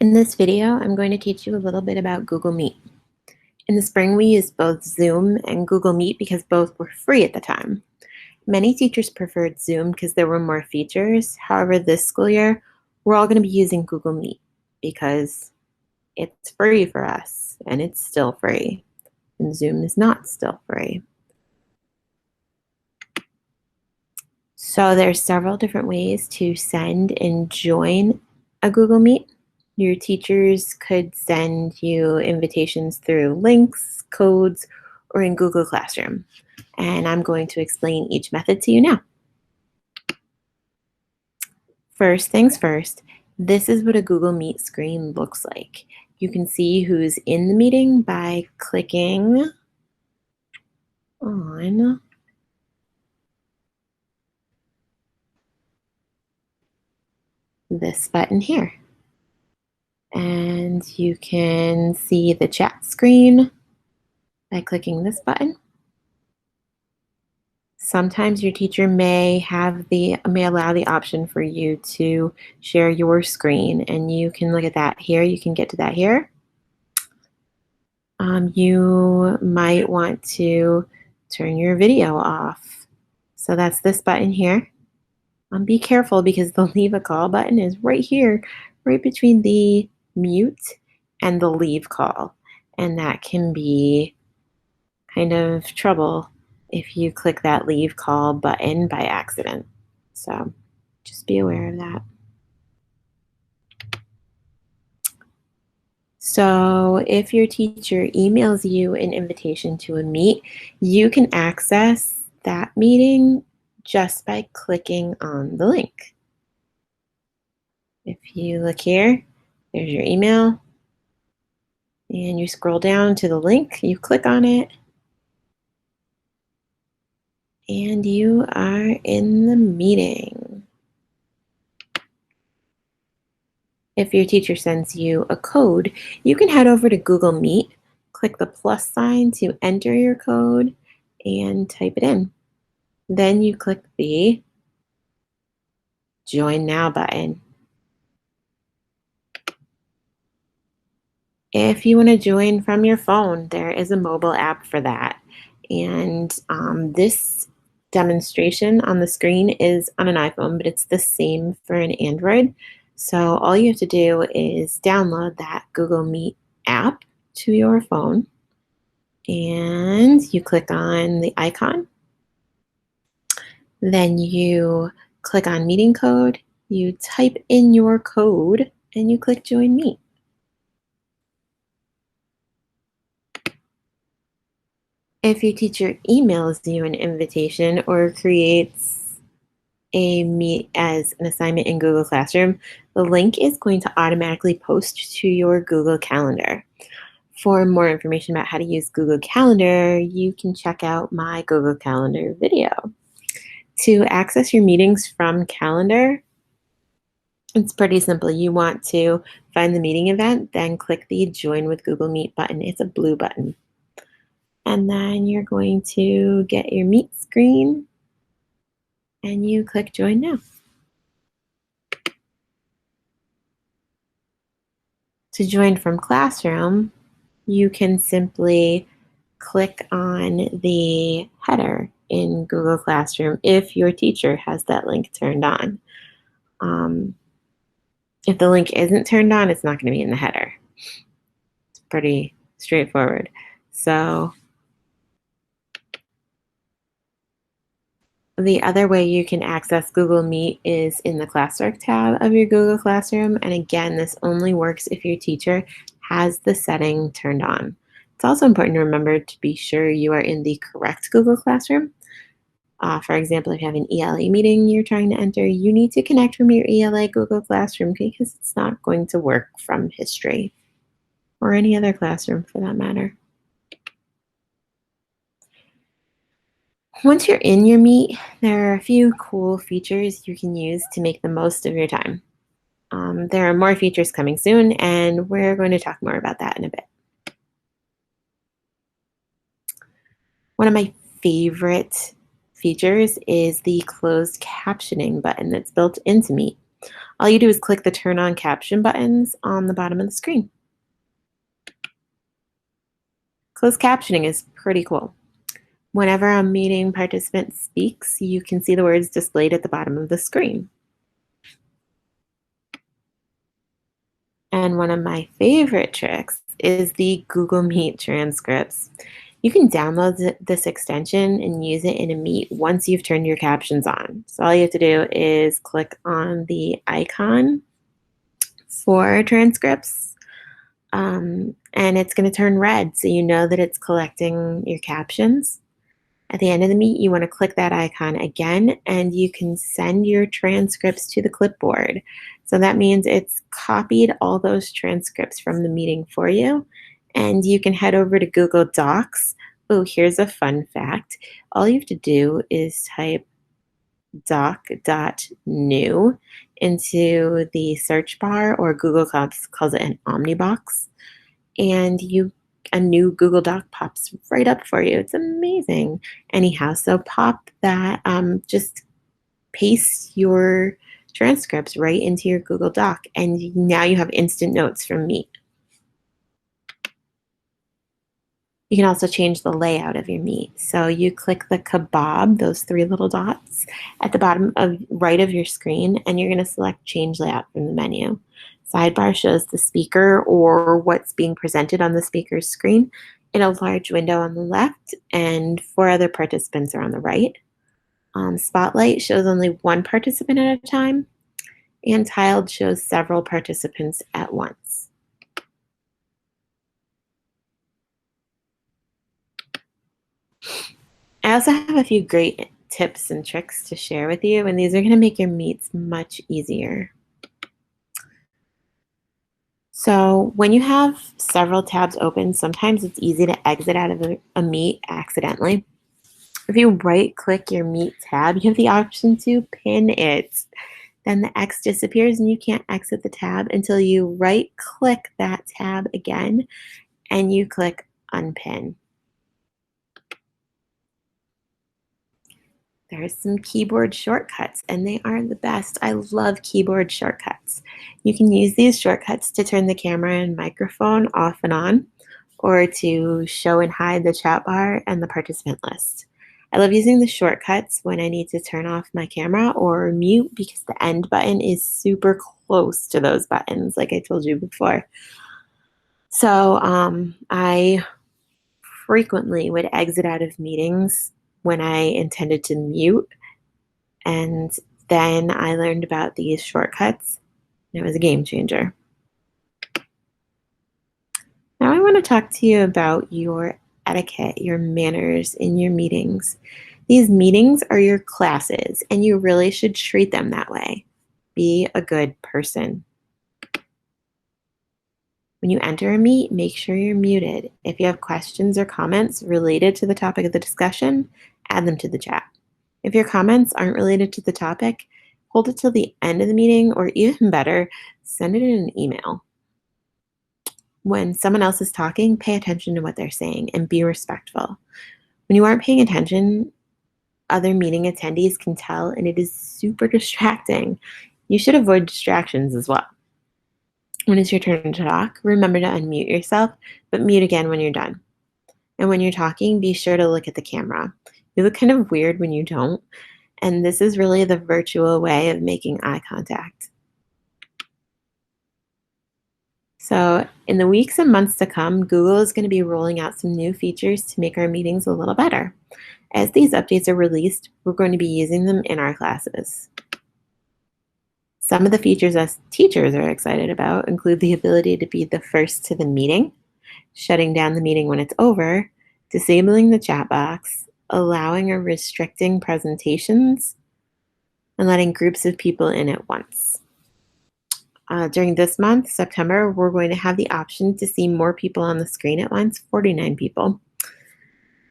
In this video, I'm going to teach you a little bit about Google Meet. In the spring, we used both Zoom and Google Meet because both were free at the time. Many teachers preferred Zoom because there were more features. However, this school year, we're all going to be using Google Meet because it's free for us and it's still free. And Zoom is not still free. So there's several different ways to send and join a Google Meet. Your teachers could send you invitations through links, codes, or in Google Classroom. And I'm going to explain each method to you now. First things first, this is what a Google Meet screen looks like. You can see who's in the meeting by clicking on this button here. And you can see the chat screen by clicking this button. Sometimes your teacher may allow the option for you to share your screen, and you can look at that here. You can get to that here. You might want to turn your video off. So that's this button here. Be careful because the leave a call button is right here, right between the mute and the leave call. And that can be kind of trouble if you click that leave call button by accident. So just be aware of that. So if your teacher emails you an invitation to a meet, you can access that meeting just by clicking on the link. If you look here, there's your email, and you scroll down to the link, you click on it, and you are in the meeting. If your teacher sends you a code, you can head over to Google Meet, click the plus sign to enter your code, and type it in. Then you click the Join Now button. If you want to join from your phone, there is a mobile app for that. And this demonstration on the screen is on an iPhone, but it's the same for an Android. So all you have to do is download that Google Meet app to your phone, and you click on the icon. Then you click on meeting code, you type in your code, and you click Join Meet. If your teacher emails you an invitation or creates a meet as an assignment in Google Classroom, the link is going to automatically post to your Google Calendar. For more information about how to use Google Calendar, you can check out my Google Calendar video. To access your meetings from Calendar, it's pretty simple. You want to find the meeting event, then click the Join with Google Meet button. It's a blue button. And then you're going to get your Meet screen, and you click Join Now. To join from Classroom, you can simply click on the header in Google Classroom if your teacher has that link turned on. If the link isn't turned on, it's not going to be in the header. It's pretty straightforward. So the other way you can access Google Meet is in the Classwork tab of your Google Classroom. And again, this only works if your teacher has the setting turned on. It's also important to remember to be sure you are in the correct Google Classroom. For example, if you have an ELA meeting you're trying to enter, you need to connect from your ELA Google Classroom because it's not going to work from history or any other classroom for that matter. Once you're in your Meet, there are a few cool features you can use to make the most of your time. There are more features coming soon, and we're going to talk more about that in a bit. One of my favorite features is the closed captioning button that's built into Meet. All you do is click the turn on caption buttons on the bottom of the screen. Closed captioning is pretty cool. Whenever a meeting participant speaks, you can see the words displayed at the bottom of the screen. And one of my favorite tricks is the Google Meet transcripts. You can download this extension and use it in a Meet once you've turned your captions on. So all you have to do is click on the icon for transcripts, and it's going to turn red so you know that it's collecting your captions. At the end of the Meet, you want to click that icon again, and you can send your transcripts to the clipboard. So that means it's copied all those transcripts from the meeting for you, and you can head over to Google Docs. Oh, here's a fun fact. All you have to do is type doc.new into the search bar, or Google calls it an omnibox, and a new Google Doc pops right up for you. It's amazing. Anyhow, so pop that, just paste your transcripts right into your Google Doc, and now you have instant notes from Meet. You can also change the layout of your Meet. So you click the kebab, those three little dots at the bottom of right of your screen, and you're going to select Change Layout from the menu. Sidebar shows the speaker or what's being presented on the speaker's screen in a large window on the left, and 4 other participants are on the right. Spotlight shows only one participant at a time, and Tiled shows several participants at once. I also have a few great tips and tricks to share with you, and these are going to make your meets much easier. So when you have several tabs open, sometimes it's easy to exit out of a Meet accidentally. If you right-click your Meet tab, you have the option to pin it. Then the X disappears and you can't exit the tab until you right-click that tab again and you click Unpin. There are some keyboard shortcuts, and they are the best. I love keyboard shortcuts. You can use these shortcuts to turn the camera and microphone off and on, or to show and hide the chat bar and the participant list. I love using the shortcuts when I need to turn off my camera or mute, because the end button is super close to those buttons, like I told you before. So I frequently would exit out of meetings when I intended to mute, and then I learned about these shortcuts, and it was a game changer. Now I want to talk to you about your etiquette, your manners in your meetings. These meetings are your classes, and you really should treat them that way. Be a good person. When you enter a meet, make sure you're muted. If you have questions or comments related to the topic of the discussion, add them to the chat. If your comments aren't related to the topic, hold it till the end of the meeting, or even better, send it in an email. When someone else is talking, pay attention to what they're saying and be respectful. When you aren't paying attention, other meeting attendees can tell, and it is super distracting. You should avoid distractions as well. When it's your turn to talk, remember to unmute yourself, but mute again when you're done. And when you're talking, be sure to look at the camera. You look kind of weird when you don't, and this is really the virtual way of making eye contact. So in the weeks and months to come, Google is going to be rolling out some new features to make our meetings a little better. As these updates are released, we're going to be using them in our classes. Some of the features us teachers are excited about include the ability to be the first to the meeting, shutting down the meeting when it's over, disabling the chat box, allowing or restricting presentations, and letting groups of people in at once. During this month, September, we're going to have the option to see more people on the screen at once, 49 people.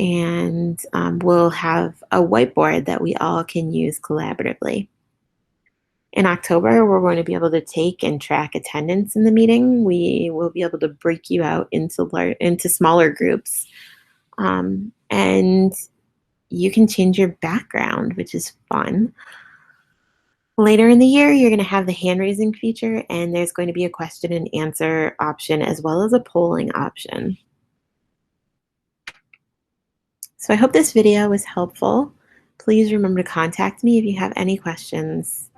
And we'll have a whiteboard that we all can use collaboratively. In October, we're going to be able to take and track attendance in the meeting. We will be able to break you out into smaller groups. And you can change your background, which is fun. Later in the year, you're going to have the hand raising feature, and there's going to be a question and answer option as well as a polling option. So I hope this video was helpful. Please remember to contact me if you have any questions.